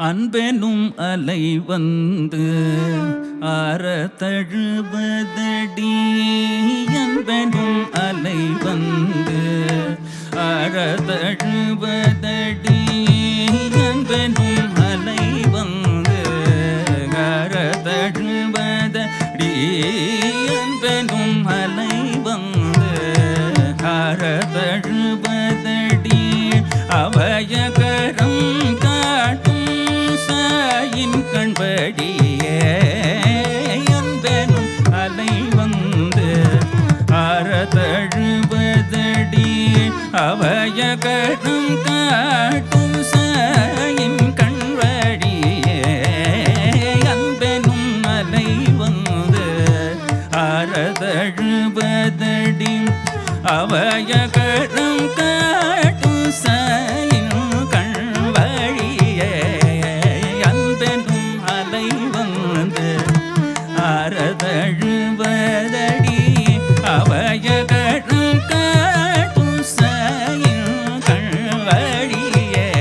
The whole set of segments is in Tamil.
அன்பெனும் அலை வந்து அறத்தழுவதடி, அன்பெனும் அலை வந்து அறத்தழுவதடி, அன்பெனும் அலை வந்து அறத்தழுவதடி, அன்பெனும் அலை வந்து அறத்தழுவதடி, அவயகரம் கண்படியே அன்பெனும் அலை வந்து அறத்தழுவதடி, அவயகரம் காட்டும் சாயின் கண்வடியே அன்பெனும் அலை வந்து அறத்தழுவதடி, அவயகரம் காட்டும் சாயின் கண்வழியே அறத்தழுவதடி, அவயகரம் காட்டும் சாயின் கண்வழியே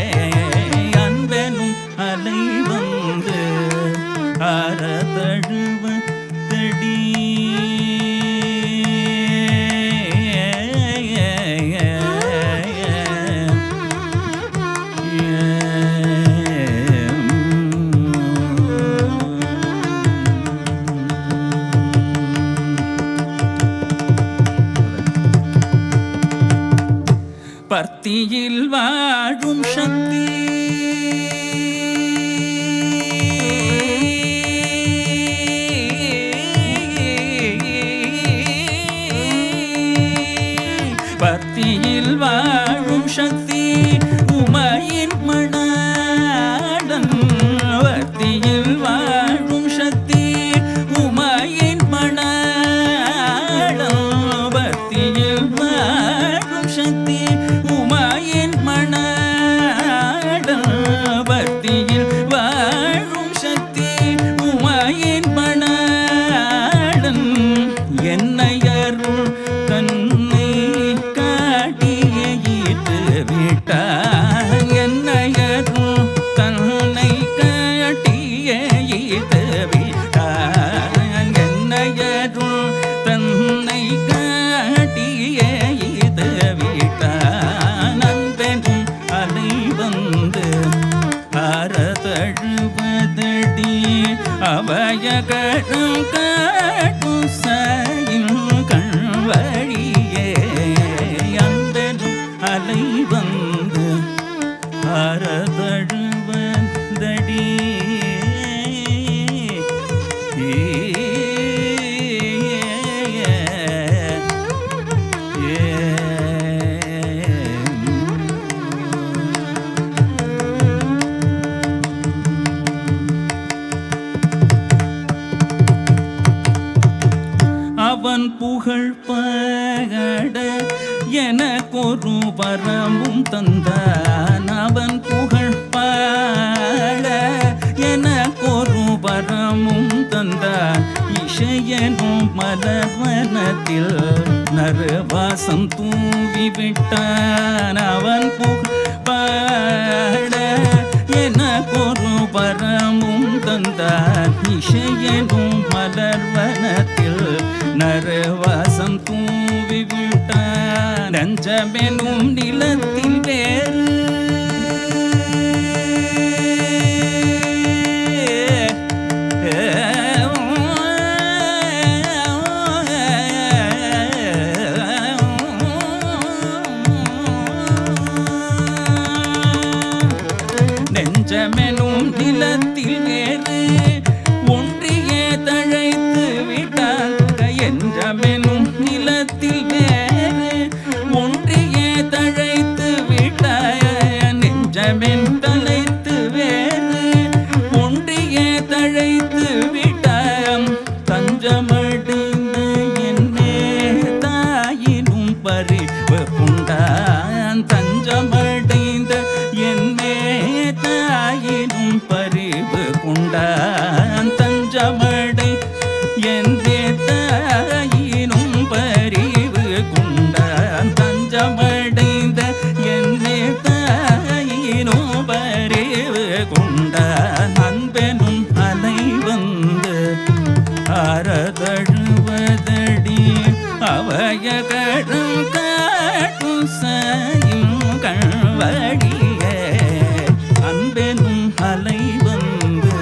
அவயகடம் காட்டும் சாயும் கண்வழியே அன்பெனும் அலை வந்து அறதழுவந்தடி அவன் புகழ் பாட எனக்கொரு வரமும் தந்தான் அவன் புகழ் பாட எனக்கொரு வரமும் தந்தான் இசையனும் மலர்வனத்தில் நறுவாசம் தூவி விட்டான் அவன் புகழ் பாட எனக்கொரு வரமும் தந்தான் இசையனும் மலர்வனத்தில் நறுவாசம் தூவி விட்டான் நஞ்சமெனும் நிலத்தில் வேறு நெஞ்சமெனும் நிலத்தில் வேறு ஒன்றியே தழைத்து விட்டான் என்றமெனும் நிலத்தில் வேறு ஒன்றியே தழைத்து விட்டான் நெஞ்சமென் தலைத்து வேறு ஒன்றியே தழைத்து விட்டான் தஞ்சமடைந்த என்னே தாயினும் பறிவு கொண்டான் தஞ்சமடைந்த என்னே தாயினும் பறிவு கொண்டான் தஞ்சமடை என்றே தாயினும் பறிவு கொண்டான் தஞ்சமடைந்த என்னே தாயினும் பறிவு கொண்டான் அன்பெனும் அலை வந்து அறதழுவதடி அவயகடம் காட்டும் சாயும் கண்வழிய அன்பெனும் அலை வந்து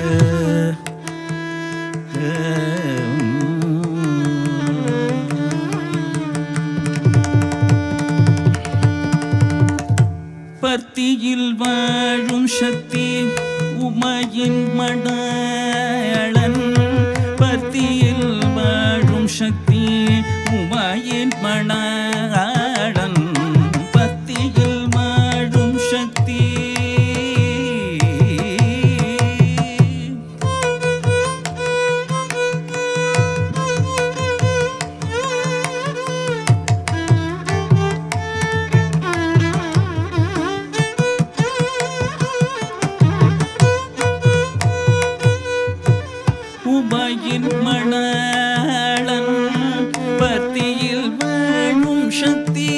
பர்த்தியில் வாழும் சக்தி உமையின் மணாளன் பர்த்தியில் வாழும் சக்தி உமையின் மணாளன் பர்த்தியில் வாழும் சக்தி உமையின் மணாளன் பர்த்தியில் வாழும் சக்தி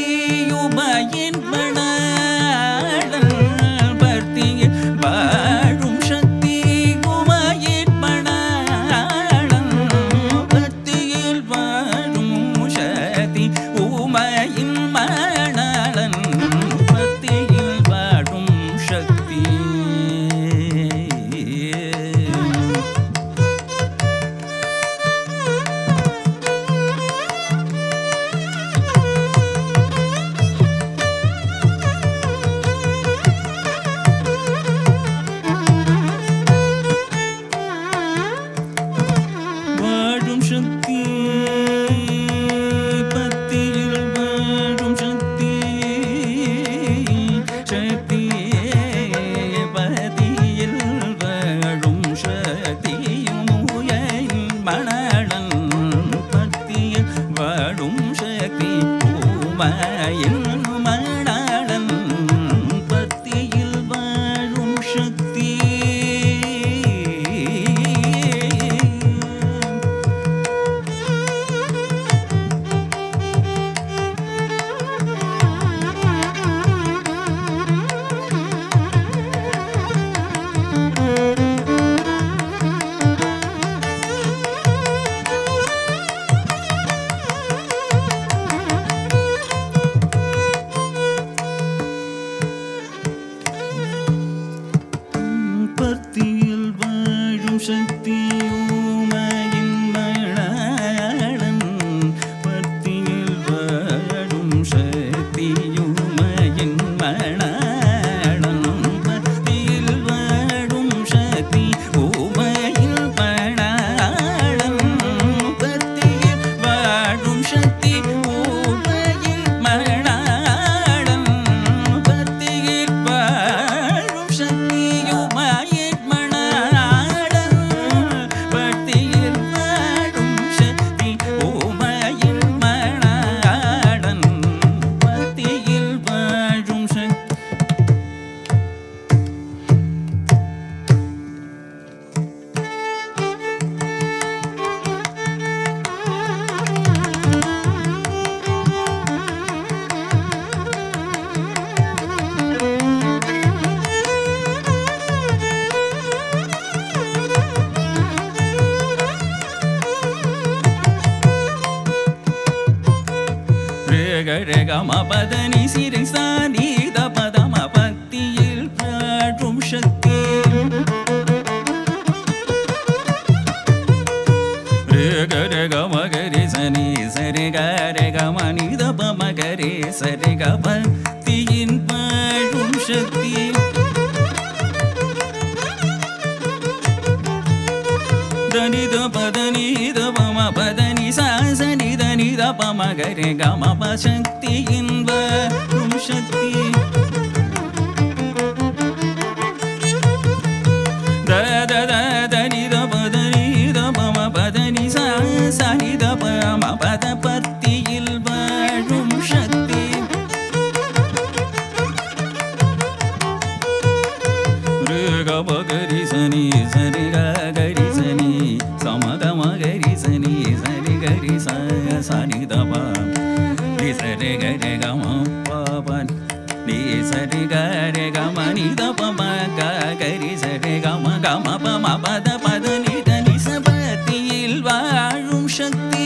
உமையின் மணாளன் பர்த்தியில் வாழும் சக்தி உமையின் மணாளன் பர்த்தியில் வாழும் சக்தி உமையின் மணாளன் பர்த்தியில் வாழும் சக்தி வாழும் சக்தி பத்தியில் வாழும் சக்தி சக்தி பதியில் வாழும் சக்தியும் உயரில் மணாளன் பத்தியில் வாழும் சக்தி உமையின் மணாளன் பத்தியில் வாழும் சக்தி பர்த்தியில் வாழும் சக்தி re ga ma pa da ni si re sa ni da pa da ma பக்தியில் வாழும் சக்தி re ga ma ga re sa ni sa re ga ma ni da pa ma ga re sa re ga பக்தியின் வாழும் சக்தி dani da pa dani da pa ma pa dani sa sa ni da ni da pa ma ga re ga ma pa சக்தியின் வாழும் சக்தி da da da da ni da pa ma pa dani sa sa ni da pa ma pa da பக்தியில் வாழும் சக்தி re ga ma ga ri sa ni sa re ga ri sa ni sa ma ga sa ni sa re ga ri sa ni da pa ni sa re ga ma pa pa ni sa re ga ma ni da pa ma ga ri sa re ga ma pa da pa da ni sa பக்தியில் வாழும் சக்தி